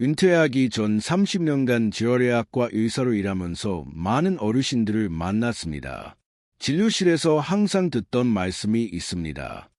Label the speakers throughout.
Speaker 1: 은퇴하기 전 30년간 재활의학과 의사로 일하면서 많은 어르신들을 만났습니다. 진료실에서 항상 듣던 말씀이 있습니다.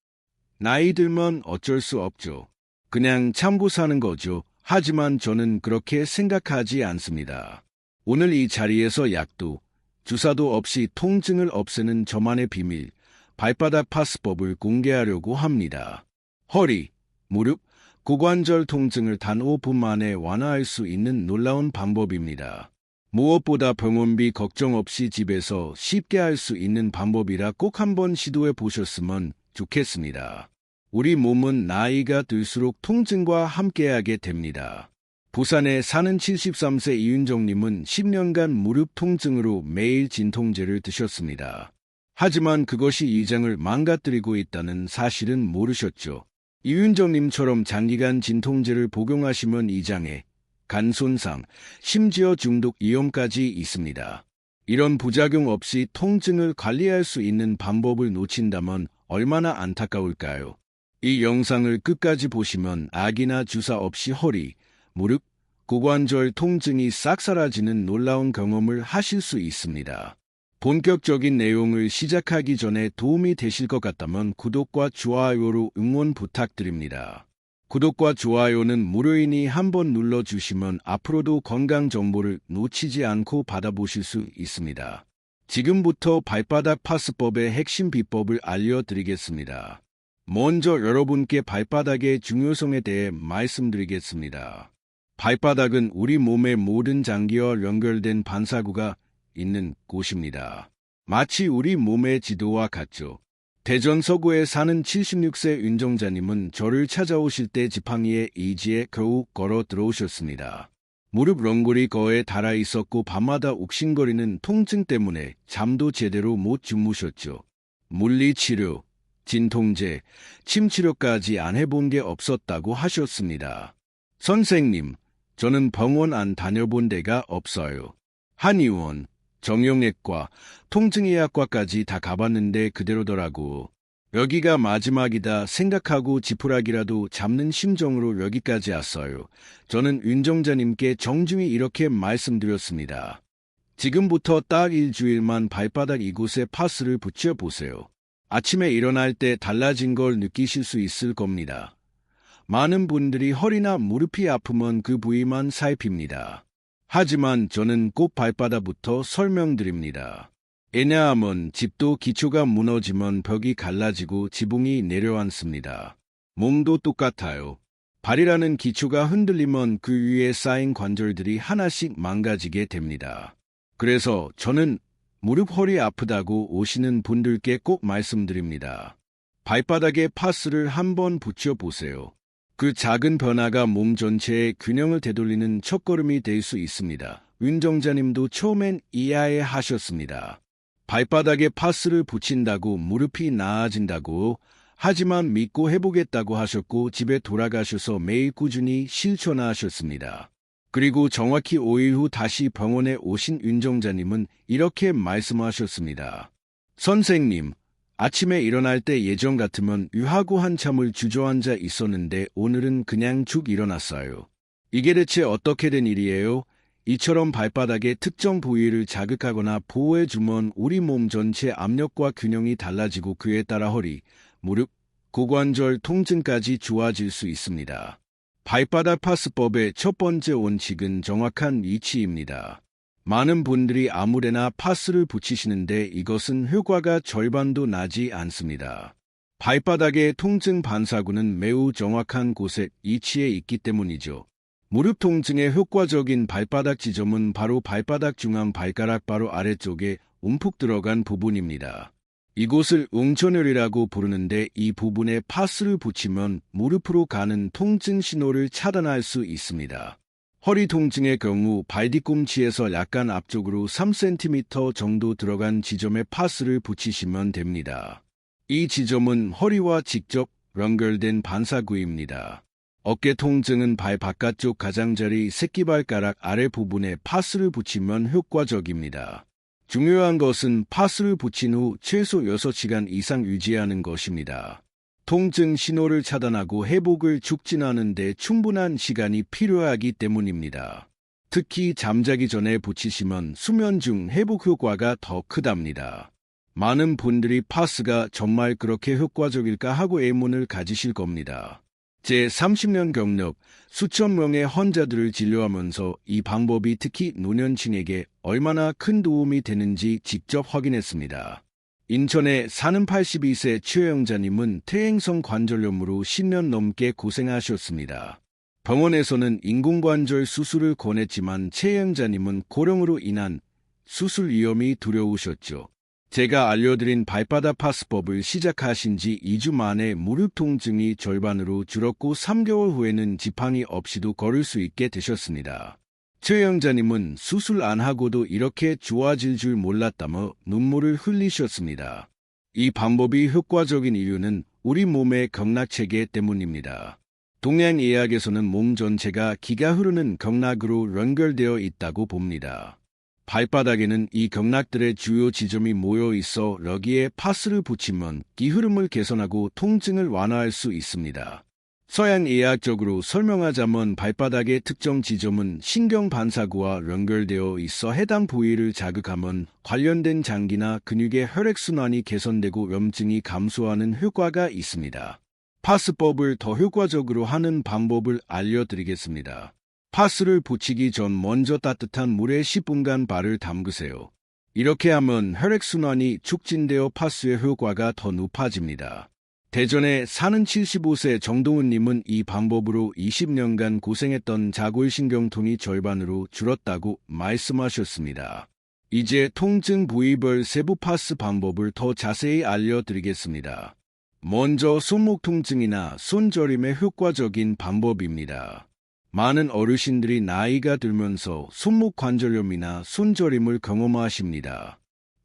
Speaker 1: 나이 들면 어쩔 수 없죠. 그냥 참고 사는 거죠. 하지만 저는 그렇게 생각하지 않습니다. 오늘 이 자리에서 약도, 주사도 없이 통증을 없애는 저만의 비밀, 발바닥 파스법을 공개하려고 합니다. 허리, 무릎, 고관절 통증을 단 5분 만에 완화할 수 있는 놀라운 방법입니다. 무엇보다 병원비 걱정 없이 집에서 쉽게 할 수 있는 방법이라 꼭 한번 시도해 보셨으면 좋겠습니다. 우리 몸은 나이가 들수록 통증과 함께하게 됩니다. 부산에 사는 73세 이윤정님은 10년간 무릎 통증으로 매일 진통제를 드셨습니다. 하지만 그것이 이장을 망가뜨리고 있다는 사실은 모르셨죠. 이윤정님처럼 장기간 진통제를 복용하시면 이장에 간 손상, 심지어 중독 위험까지 있습니다. 이런 부작용 없이 통증을 관리할 수 있는 방법을 놓친다면 얼마나 안타까울까요? 이 영상을 끝까지 보시면 악이나 주사 없이 허리, 무릎, 고관절 통증이 싹 사라지는 놀라운 경험을 하실 수 있습니다. 본격적인 내용을 시작하기 전에 도움이 되실 것 같다면 구독과 좋아요로 응원 부탁드립니다. 구독과 좋아요는 무료이니 한번 눌러주시면 앞으로도 건강 정보를 놓치지 않고 받아보실 수 있습니다. 지금부터 발바닥 파스법의 핵심 비법을 알려드리겠습니다. 먼저 여러분께 발바닥의 중요성에 대해 말씀드리겠습니다. 발바닥은 우리 몸의 모든 장기와 연결된 반사구가 있는 곳입니다. 마치 우리 몸의 지도와 같죠. 대전 서구에 사는 76세 윤정자님은 저를 찾아오실 때 지팡이에 의지에 겨우 걸어 들어오셨습니다. 무릎 렁골이 거에 닳아 있었고 밤마다 욱신거리는 통증 때문에 잠도 제대로 못 주무셨죠. 물리치료, 진통제, 침치료까지 안 해본 게 없었다고 하셨습니다. 선생님, 저는 병원 안 다녀본 데가 없어요. 한의원, 정형외과, 통증의학과까지 다 가봤는데 그대로더라고. 여기가 마지막이다 생각하고 지푸라기라도 잡는 심정으로 여기까지 왔어요. 저는 윤정자님께 정중히 이렇게 말씀드렸습니다. 지금부터 딱 일주일만 발바닥 이곳에 파스를 붙여보세요. 아침에 일어날 때 달라진 걸 느끼실 수 있을 겁니다. 많은 분들이 허리나 무릎이 아프면 그 부위만 살핍니다. 하지만 저는 꼭 발바닥부터 설명드립니다. 왜냐하면 집도 기초가 무너지면 벽이 갈라지고 지붕이 내려앉습니다. 몸도 똑같아요. 발이라는 기초가 흔들리면 그 위에 쌓인 관절들이 하나씩 망가지게 됩니다. 그래서 저는 무릎 허리 아프다고 오시는 분들께 꼭 말씀드립니다. 발바닥에 파스를 한번 붙여보세요. 그 작은 변화가 몸 전체의 균형을 되돌리는 첫걸음이 될 수 있습니다. 윤정자님도 처음엔 이해해 하셨습니다. 발바닥에 파스를 붙인다고 무릎이 나아진다고 하지만 믿고 해보겠다고 하셨고 집에 돌아가셔서 매일 꾸준히 실천하셨습니다. 그리고 정확히 5일 후 다시 병원에 오신 윤정자님은 이렇게 말씀하셨습니다. 선생님, 아침에 일어날 때 예전 같으면 유하고 한참을 주저앉아 있었는데 오늘은 그냥 쭉 일어났어요. 이게 대체 어떻게 된 일이에요? 이처럼 발바닥의 특정 부위를 자극하거나 보호해주면 우리 몸 전체 압력과 균형이 달라지고 그에 따라 허리, 무릎, 고관절 통증까지 좋아질 수 있습니다. 발바닥 파스법의 첫 번째 원칙은 정확한 위치입니다. 많은 분들이 아무데나 파스를 붙이시는데 이것은 효과가 절반도 나지 않습니다. 발바닥의 통증 반사구는 매우 정확한 곳에 위치해 있기 때문이죠. 무릎 통증의 효과적인 발바닥 지점은 바로 발바닥 중앙 발가락 바로 아래쪽에 움푹 들어간 부분입니다. 이곳을 웅천혈이라고 부르는데 이 부분에 파스를 붙이면 무릎으로 가는 통증 신호를 차단할 수 있습니다. 허리 통증의 경우 발 뒤꿈치에서 약간 앞쪽으로 3cm 정도 들어간 지점에 파스를 붙이시면 됩니다. 이 지점은 허리와 직접 연결된 반사구입니다. 어깨 통증은 발 바깥쪽 가장자리 새끼발가락 아래 부분에 파스를 붙이면 효과적입니다. 중요한 것은 파스를 붙인 후 최소 6시간 이상 유지하는 것입니다. 통증 신호를 차단하고 회복을 촉진하는 데 충분한 시간이 필요하기 때문입니다. 특히 잠자기 전에 붙이시면 수면 중 회복 효과가 더 크답니다. 많은 분들이 파스가 정말 그렇게 효과적일까 하고 의문을 가지실 겁니다. 제 30년 경력, 수천 명의 환자들을 진료하면서 이 방법이 특히 노년층에게 얼마나 큰 도움이 되는지 직접 확인했습니다. 인천에 사는 82세 최영자님은 퇴행성 관절염으로 10년 넘게 고생하셨습니다. 병원에서는 인공관절 수술을 권했지만 최영자님은 고령으로 인한 수술 위험이 두려우셨죠. 제가 알려드린 발바닥 파스법을 시작하신 지 2주 만에 무릎 통증이 절반으로 줄었고 3개월 후에는 지팡이 없이도 걸을 수 있게 되셨습니다. 최영자님은 수술 안 하고도 이렇게 좋아질 줄 몰랐다며 눈물을 흘리셨습니다. 이 방법이 효과적인 이유는 우리 몸의 경락체계 때문입니다. 동양의학에서는 몸 전체가 기가 흐르는 경락으로 연결되어 있다고 봅니다. 발바닥에는 이 경락들의 주요 지점이 모여 있어 여기에 파스를 붙이면 기 흐름을 개선하고 통증을 완화할 수 있습니다. 서양의학적으로 설명하자면 발바닥의 특정 지점은 신경 반사구와 연결되어 있어 해당 부위를 자극하면 관련된 장기나 근육의 혈액순환이 개선되고 염증이 감소하는 효과가 있습니다. 파스법을 더 효과적으로 하는 방법을 알려드리겠습니다. 파스를 붙이기 전 먼저 따뜻한 물에 10분간 발을 담그세요. 이렇게 하면 혈액순환이 촉진되어 파스의 효과가 더 높아집니다. 대전에 사는 75세 정동훈님은 이 방법으로 20년간 고생했던 자골신경통이 절반으로 줄었다고 말씀하셨습니다. 이제 통증 부위별 세부 파스 방법을 더 자세히 알려드리겠습니다. 먼저 손목 통증이나 손저림에 효과적인 방법입니다. 많은 어르신들이 나이가 들면서 손목 관절염이나 손저림을 경험하십니다.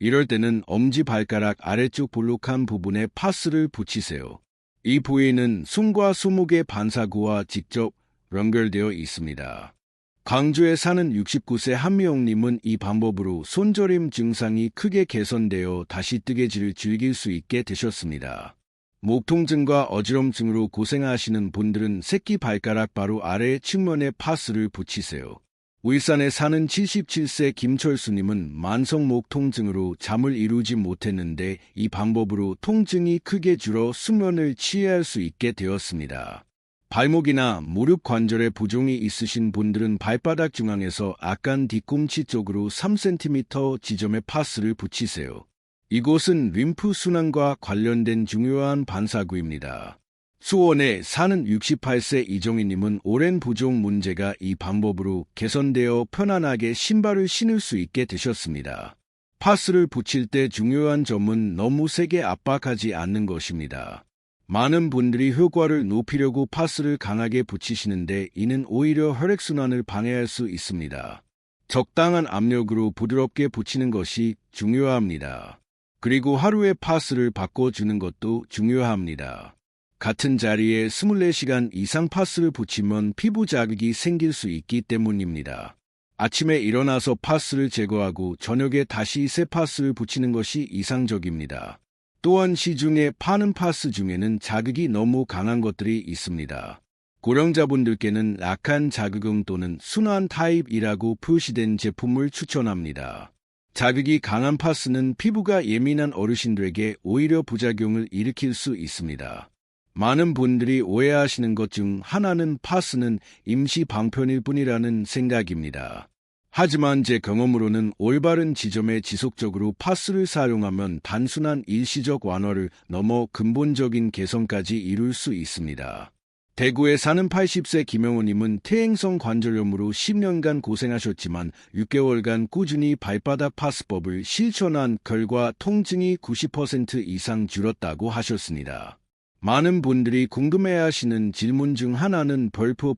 Speaker 1: 이럴 때는 엄지발가락 아래쪽 볼록한 부분에 파스를 붙이세요. 이 부위는 손과 손목의 반사구와 직접 연결되어 있습니다. 광주에 사는 69세 한미영님은 이 방법으로 손저림 증상이 크게 개선되어 다시 뜨개질을 즐길 수 있게 되셨습니다. 목 통증과 어지럼증으로 고생하시는 분들은 새끼 발가락 바로 아래 측면에 파스를 붙이세요. 울산에 사는 77세 김철수님은 만성 목 통증으로 잠을 이루지 못했는데 이 방법으로 통증이 크게 줄어 수면을 취할 수 있게 되었습니다. 발목이나 무릎 관절에 부종이 있으신 분들은 발바닥 중앙에서 악간 뒤꿈치 쪽으로 3cm 지점에 파스를 붙이세요. 이곳은 림프 순환과 관련된 중요한 반사구입니다. 수원에 사는 68세 이종희님은 오랜 부종 문제가 이 방법으로 개선되어 편안하게 신발을 신을 수 있게 되셨습니다. 파스를 붙일 때 중요한 점은 너무 세게 압박하지 않는 것입니다. 많은 분들이 효과를 높이려고 파스를 강하게 붙이시는데 이는 오히려 혈액순환을 방해할 수 있습니다. 적당한 압력으로 부드럽게 붙이는 것이 중요합니다. 그리고 하루에 파스를 바꿔주는 것도 중요합니다. 같은 자리에 24시간 이상 파스를 붙이면 피부 자극이 생길 수 있기 때문입니다. 아침에 일어나서 파스를 제거하고 저녁에 다시 새 파스를 붙이는 것이 이상적입니다. 또한 시중에 파는 파스 중에는 자극이 너무 강한 것들이 있습니다. 고령자분들께는 약한 자극응 또는 순환 타입이라고 표시된 제품을 추천합니다. 자극이 강한 파스는 피부가 예민한 어르신들에게 오히려 부작용을 일으킬 수 있습니다. 많은 분들이 오해하시는 것 중 하나는 파스는 임시 방편일 뿐이라는 생각입니다. 하지만 제 경험으로는 올바른 지점에 지속적으로 파스를 사용하면 단순한 일시적 완화를 넘어 근본적인 개선까지 이룰 수 있습니다. 대구에 사는 80세 김영호님은 퇴행성 관절염으로 10년간 고생하셨지만 6개월간 꾸준히 발바닥 파스법을 실천한 결과 통증이 90% 이상 줄었다고 하셨습니다. 많은 분들이 궁금해하시는 질문 중 하나는 벌포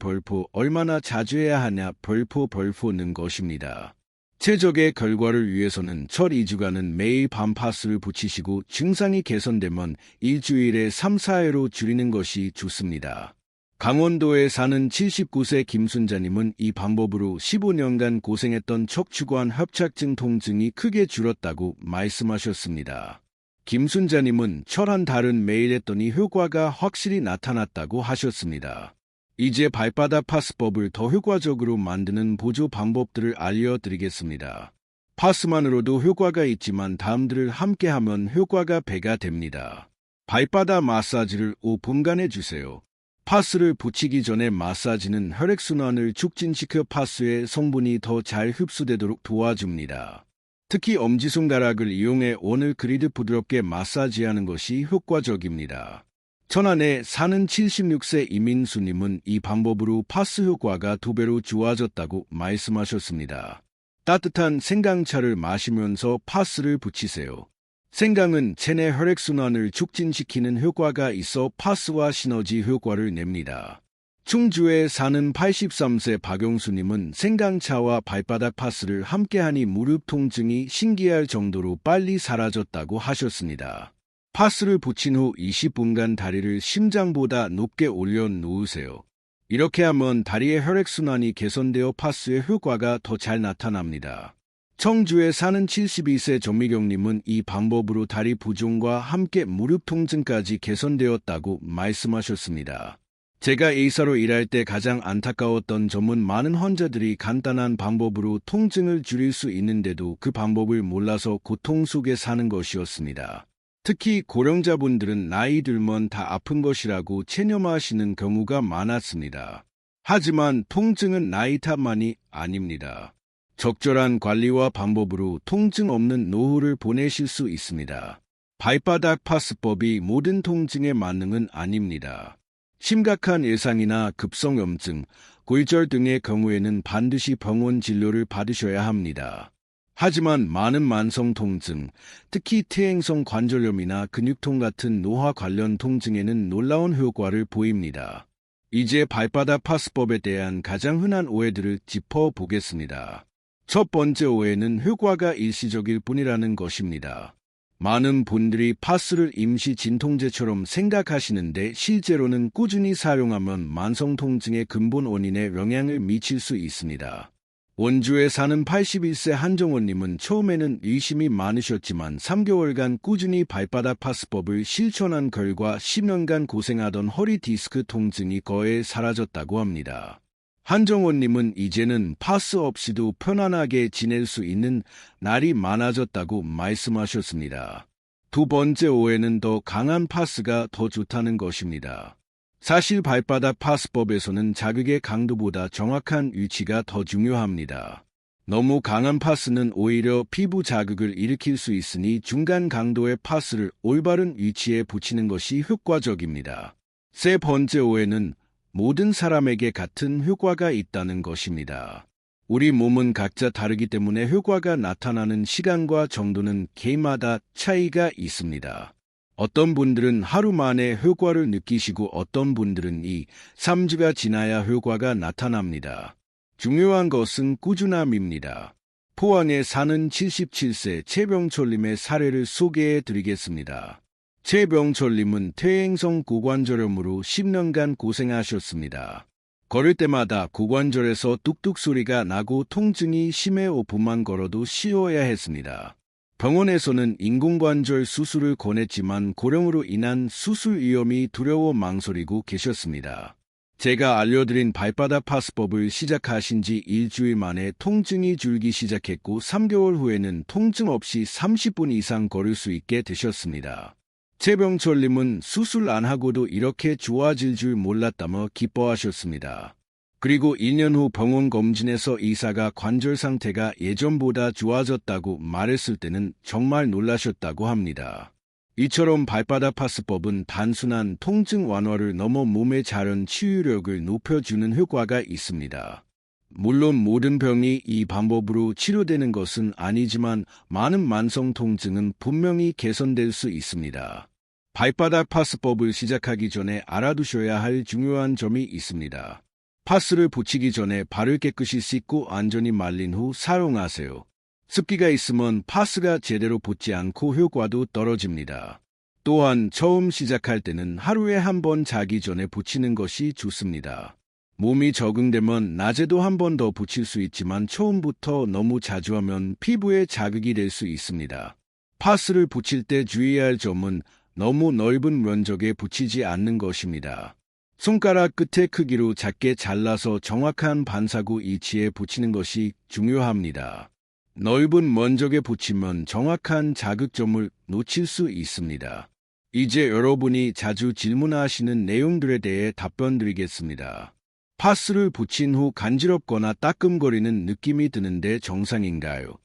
Speaker 1: 얼마나 자주 해야 하냐 벌포는 것입니다. 최적의 결과를 위해서는 첫 2주간은 매일 밤 파스를 붙이시고 증상이 개선되면 일주일에 3, 4회로 줄이는 것이 좋습니다. 강원도에 사는 79세 김순자님은 이 방법으로 15년간 고생했던 척추관 협착증 통증이 크게 줄었다고 말씀하셨습니다. 김순자님은 철 한 달은 매일 했더니 효과가 확실히 나타났다고 하셨습니다. 이제 발바닥 파스법을 더 효과적으로 만드는 보조 방법들을 알려드리겠습니다. 파스만으로도 효과가 있지만 다음들을 함께하면 효과가 배가 됩니다. 발바닥 마사지를 5분간 해주세요. 파스를 붙이기 전에 마사지는 혈액순환을 촉진시켜 파스의 성분이 더 잘 흡수되도록 도와줍니다. 특히 엄지손가락을 이용해 원을 그리드 부드럽게 마사지하는 것이 효과적입니다. 천안에 사는 76세 이민수님은 이 방법으로 파스 효과가 2배로 좋아졌다고 말씀하셨습니다. 따뜻한 생강차를 마시면서 파스를 붙이세요. 생강은 체내 혈액순환을 촉진시키는 효과가 있어 파스와 시너지 효과를 냅니다. 충주에 사는 83세 박용수님은 생강차와 발바닥 파스를 함께하니 무릎 통증이 신기할 정도로 빨리 사라졌다고 하셨습니다. 파스를 붙인 후 20분간 다리를 심장보다 높게 올려 놓으세요. 이렇게 하면 다리의 혈액순환이 개선되어 파스의 효과가 더 잘 나타납니다. 청주에 사는 72세 전미경님은 이 방법으로 다리 부종과 함께 무릎 통증까지 개선되었다고 말씀하셨습니다. 제가 의사로 일할 때 가장 안타까웠던 점은 많은 환자들이 간단한 방법으로 통증을 줄일 수 있는데도 그 방법을 몰라서 고통 속에 사는 것이었습니다. 특히 고령자분들은 나이 들면 다 아픈 것이라고 체념하시는 경우가 많았습니다. 하지만 통증은 나이 탓만이 아닙니다. 적절한 관리와 방법으로 통증 없는 노후를 보내실 수 있습니다. 발바닥 파스법이 모든 통증의 만능은 아닙니다. 심각한 일상이나 급성염증, 골절 등의 경우에는 반드시 병원 진료를 받으셔야 합니다. 하지만 많은 만성 통증, 특히 퇴행성 관절염이나 근육통 같은 노화 관련 통증에는 놀라운 효과를 보입니다. 이제 발바닥 파스법에 대한 가장 흔한 오해들을 짚어보겠습니다. 첫 번째 오해는 효과가 일시적일 뿐이라는 것입니다. 많은 분들이 파스를 임시 진통제처럼 생각하시는데 실제로는 꾸준히 사용하면 만성 통증의 근본 원인에 영향을 미칠 수 있습니다. 원주에 사는 81세 한정원님은 처음에는 의심이 많으셨지만 3개월간 꾸준히 발바닥 파스법을 실천한 결과 10년간 고생하던 허리 디스크 통증이 거의 사라졌다고 합니다. 한정원님은 이제는 파스 없이도 편안하게 지낼 수 있는 날이 많아졌다고 말씀하셨습니다. 두 번째 오해는 더 강한 파스가 더 좋다는 것입니다. 사실 발바닥 파스법에서는 자극의 강도보다 정확한 위치가 더 중요합니다. 너무 강한 파스는 오히려 피부 자극을 일으킬 수 있으니 중간 강도의 파스를 올바른 위치에 붙이는 것이 효과적입니다. 세 번째 오해는 모든 사람에게 같은 효과가 있다는 것입니다. 우리 몸은 각자 다르기 때문에 효과가 나타나는 시간과 정도는 개인마다 차이가 있습니다. 어떤 분들은 하루 만에 효과를 느끼시고 어떤 분들은 2-3주가 지나야 효과가 나타납니다. 중요한 것은 꾸준함입니다. 포항에 사는 77세 최병철님의 사례를 소개해 드리겠습니다. 최병철님은 퇴행성 고관절염으로 10년간 고생하셨습니다. 걸을 때마다 고관절에서 뚝뚝 소리가 나고 통증이 심해 5분만 걸어도 쉬어야 했습니다. 병원에서는 인공관절 수술을 권했지만 고령으로 인한 수술 위험이 두려워 망설이고 계셨습니다. 제가 알려드린 발바닥 파스법을 시작하신 지 일주일 만에 통증이 줄기 시작했고 3개월 후에는 통증 없이 30분 이상 걸을 수 있게 되셨습니다. 최병철님은 수술 안 하고도 이렇게 좋아질 줄 몰랐다며 기뻐하셨습니다. 그리고 1년 후 병원 검진에서 의사가 관절 상태가 예전보다 좋아졌다고 말했을 때는 정말 놀라셨다고 합니다. 이처럼 발바닥 파스법은 단순한 통증 완화를 넘어 몸의 자연 치유력을 높여주는 효과가 있습니다. 물론 모든 병이 이 방법으로 치료되는 것은 아니지만 많은 만성 통증은 분명히 개선될 수 있습니다. 발바닥 파스법을 시작하기 전에 알아두셔야 할 중요한 점이 있습니다. 파스를 붙이기 전에 발을 깨끗이 씻고 안전히 말린 후 사용하세요. 습기가 있으면 파스가 제대로 붙지 않고 효과도 떨어집니다. 또한 처음 시작할 때는 하루에 한 번 자기 전에 붙이는 것이 좋습니다. 몸이 적응되면 낮에도 한 번 더 붙일 수 있지만 처음부터 너무 자주 하면 피부에 자극이 될 수 있습니다. 파스를 붙일 때 주의해야 할 점은 너무 넓은 면적에 붙이지 않는 것입니다. 손가락 끝의 크기로 작게 잘라서 정확한 반사구 위치에 붙이는 것이 중요합니다. 넓은 면적에 붙이면 정확한 자극점을 놓칠 수 있습니다. 이제 여러분이 자주 질문하시는 내용들에 대해 답변 드리겠습니다. 파스를 붙인 후 간지럽거나 따끔거리는 느낌이 드는데 정상인가요?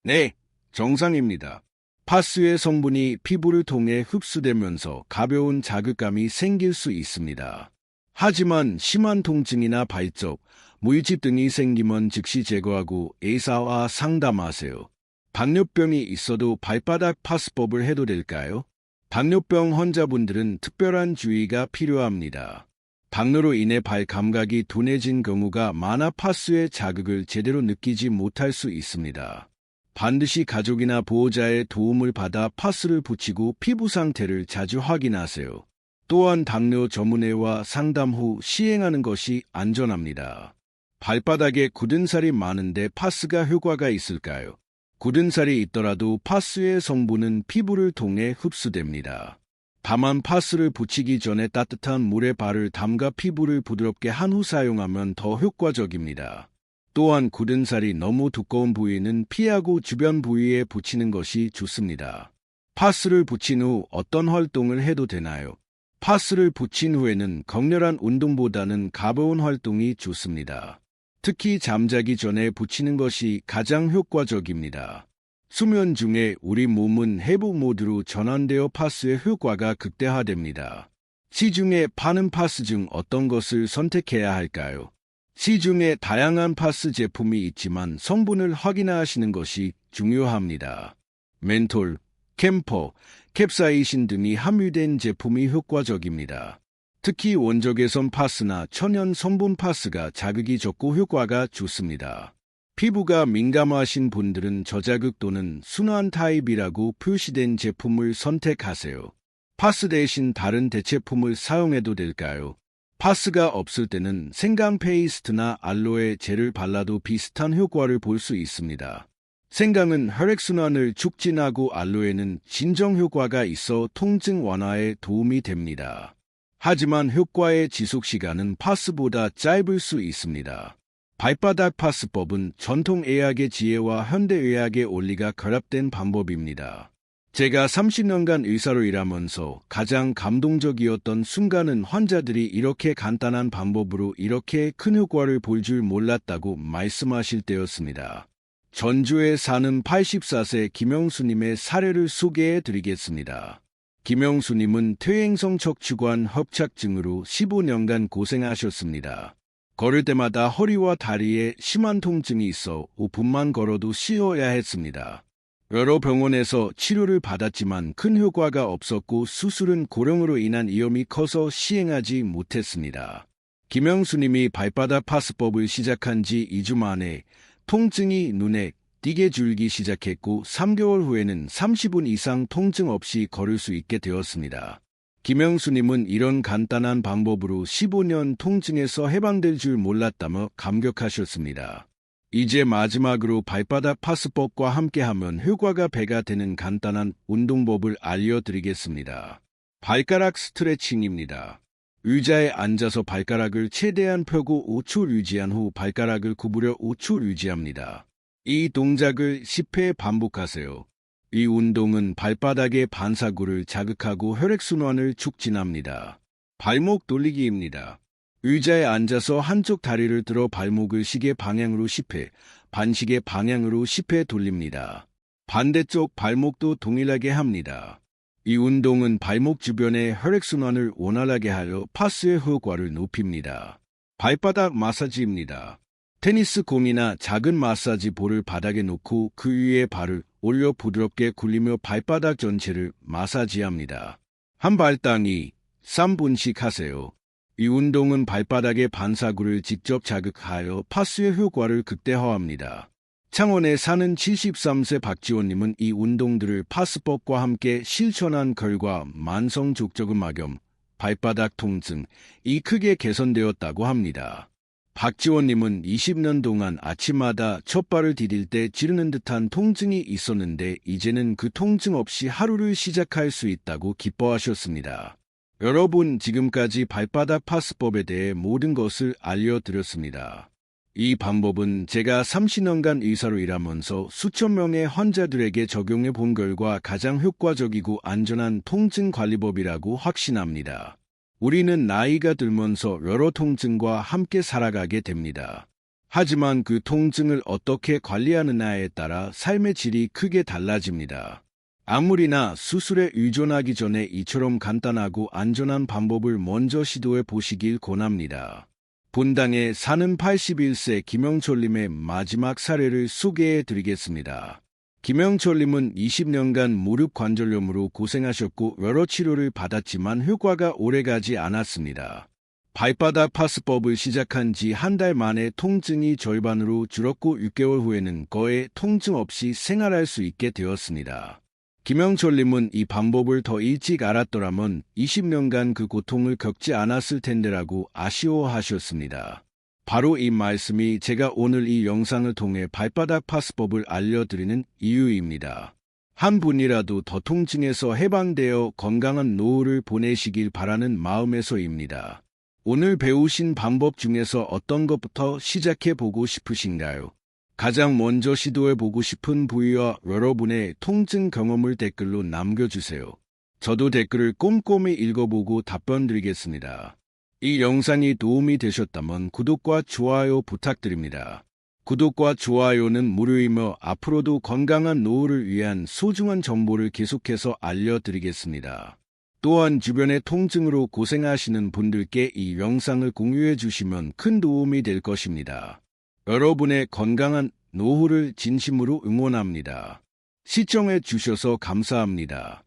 Speaker 1: 네, 정상입니다. 파스의 성분이 피부를 통해 흡수되면서 가벼운 자극감이 생길 수 있습니다. 하지만 심한 통증이나 발적, 물집 등이 생기면 즉시 제거하고 의사와 상담하세요. 당뇨병이 있어도 발바닥 파스법을 해도 될까요? 당뇨병 환자분들은 특별한 주의가 필요합니다. 당뇨로 인해 발 감각이 둔해진 경우가 많아 파스의 자극을 제대로 느끼지 못할 수 있습니다. 반드시 가족이나 보호자의 도움을 받아 파스를 붙이고 피부 상태를 자주 확인하세요. 또한 당뇨 전문의와 상담 후 시행하는 것이 안전합니다. 발바닥에 굳은 살이 많은데 파스가 효과가 있을까요? 굳은 살이 있더라도 파스의 성분은 피부를 통해 흡수됩니다. 다만 파스를 붙이기 전에 따뜻한 물에 발을 담가 피부를 부드럽게 한 후 사용하면 더 효과적입니다. 또한 굳은 살이 너무 두꺼운 부위는 피하고 주변 부위에 붙이는 것이 좋습니다. 파스를 붙인 후 어떤 활동을 해도 되나요? 파스를 붙인 후에는 격렬한 운동보다는 가벼운 활동이 좋습니다. 특히 잠자기 전에 붙이는 것이 가장 효과적입니다. 수면 중에 우리 몸은 회복 모드로 전환되어 파스의 효과가 극대화됩니다. 시중에 파는 파스 중 어떤 것을 선택해야 할까요? 시중에 다양한 파스 제품이 있지만 성분을 확인하시는 것이 중요합니다. 멘톨, 캠퍼, 캡사이신 등이 함유된 제품이 효과적입니다. 특히 원적외선 파스나 천연 성분 파스가 자극이 적고 효과가 좋습니다. 피부가 민감하신 분들은 저자극 또는 순환 타입이라고 표시된 제품을 선택하세요. 파스 대신 다른 대체품을 사용해도 될까요? 파스가 없을 때는 생강 페이스트나 알로에 젤을 발라도 비슷한 효과를 볼 수 있습니다. 생강은 혈액순환을 촉진하고 알로에는 진정 효과가 있어 통증 완화에 도움이 됩니다. 하지만 효과의 지속시간은 파스보다 짧을 수 있습니다. 발바닥 파스법은 전통 의학의 지혜와 현대의학의 원리가 결합된 방법입니다. 제가 30년간 의사로 일하면서 가장 감동적이었던 순간은 환자들이 이렇게 간단한 방법으로 이렇게 큰 효과를 볼 줄 몰랐다고 말씀하실 때였습니다. 전주에 사는 84세 김영수님의 사례를 소개해 드리겠습니다. 김영수님은 퇴행성 척추관 협착증으로 15년간 고생하셨습니다. 걸을 때마다 허리와 다리에 심한 통증이 있어 5분만 걸어도 쉬어야 했습니다. 여러 병원에서 치료를 받았지만 큰 효과가 없었고 수술은 고령으로 인한 위험이 커서 시행하지 못했습니다. 김영수님이 발바닥 파스법을 시작한 지 2주 만에 통증이 눈에 띄게 줄기 시작했고 3개월 후에는 30분 이상 통증 없이 걸을 수 있게 되었습니다. 김영수님은 이런 간단한 방법으로 15년 통증에서 해방될 줄 몰랐다며 감격하셨습니다. 이제 마지막으로 발바닥 파스법과 함께하면 효과가 배가 되는 간단한 운동법을 알려드리겠습니다. 발가락 스트레칭입니다. 의자에 앉아서 발가락을 최대한 펴고 5초 유지한 후 발가락을 구부려 5초 유지합니다. 이 동작을 10회 반복하세요. 이 운동은 발바닥의 반사구를 자극하고 혈액순환을 촉진합니다. 발목 돌리기입니다. 의자에 앉아서 한쪽 다리를 들어 발목을 시계 방향으로 10회, 반시계 방향으로 10회 돌립니다. 반대쪽 발목도 동일하게 합니다. 이 운동은 발목 주변의 혈액순환을 원활하게 하여 파스의 효과를 높입니다. 발바닥 마사지입니다. 테니스 공이나 작은 마사지 볼을 바닥에 놓고 그 위에 발을 올려 부드럽게 굴리며 발바닥 전체를 마사지합니다. 한 발당이 3분씩 하세요. 이 운동은 발바닥의 반사구를 직접 자극하여 파스의 효과를 극대화합니다. 창원에 사는 73세 박지원님은 이 운동들을 파스법과 함께 실천한 결과 만성 족저근막염, 발바닥 통증이 크게 개선되었다고 합니다. 박지원님은 20년 동안 아침마다 첫발을 디딜 때 찌르는 듯한 통증이 있었는데 이제는 그 통증 없이 하루를 시작할 수 있다고 기뻐하셨습니다. 여러분, 지금까지 발바닥 파스법에 대해 모든 것을 알려드렸습니다. 이 방법은 제가 30년간 의사로 일하면서 수천 명의 환자들에게 적용해 본 결과 가장 효과적이고 안전한 통증 관리법이라고 확신합니다. 우리는 나이가 들면서 여러 통증과 함께 살아가게 됩니다. 하지만 그 통증을 어떻게 관리하느냐에 따라 삶의 질이 크게 달라집니다. 아무리나 수술에 의존하기 전에 이처럼 간단하고 안전한 방법을 먼저 시도해 보시길 권합니다. 본당에 사는 81세 김영철님의 마지막 사례를 소개해 드리겠습니다. 김영철님은 20년간 무릎 관절염으로 고생하셨고 여러 치료를 받았지만 효과가 오래가지 않았습니다. 발바닥 파스법을 시작한 지 한 달 만에 통증이 절반으로 줄었고 6개월 후에는 거의 통증 없이 생활할 수 있게 되었습니다. 김영철님은 이 방법을 더 일찍 알았더라면 20년간 그 고통을 겪지 않았을 텐데라고 아쉬워하셨습니다. 바로 이 말씀이 제가 오늘 이 영상을 통해 발바닥 파스법을 알려드리는 이유입니다. 한 분이라도 더 통증에서 해방되어 건강한 노후를 보내시길 바라는 마음에서입니다. 오늘 배우신 방법 중에서 어떤 것부터 시작해보고 싶으신가요? 가장 먼저 시도해보고 싶은 부위와 여러분의 통증 경험을 댓글로 남겨주세요. 저도 댓글을 꼼꼼히 읽어보고 답변 드리겠습니다. 이 영상이 도움이 되셨다면 구독과 좋아요 부탁드립니다. 구독과 좋아요는 무료이며 앞으로도 건강한 노후를 위한 소중한 정보를 계속해서 알려드리겠습니다. 또한 주변의 통증으로 고생하시는 분들께 이 영상을 공유해 주시면 큰 도움이 될 것입니다. 여러분의 건강한 노후를 진심으로 응원합니다. 시청해 주셔서 감사합니다.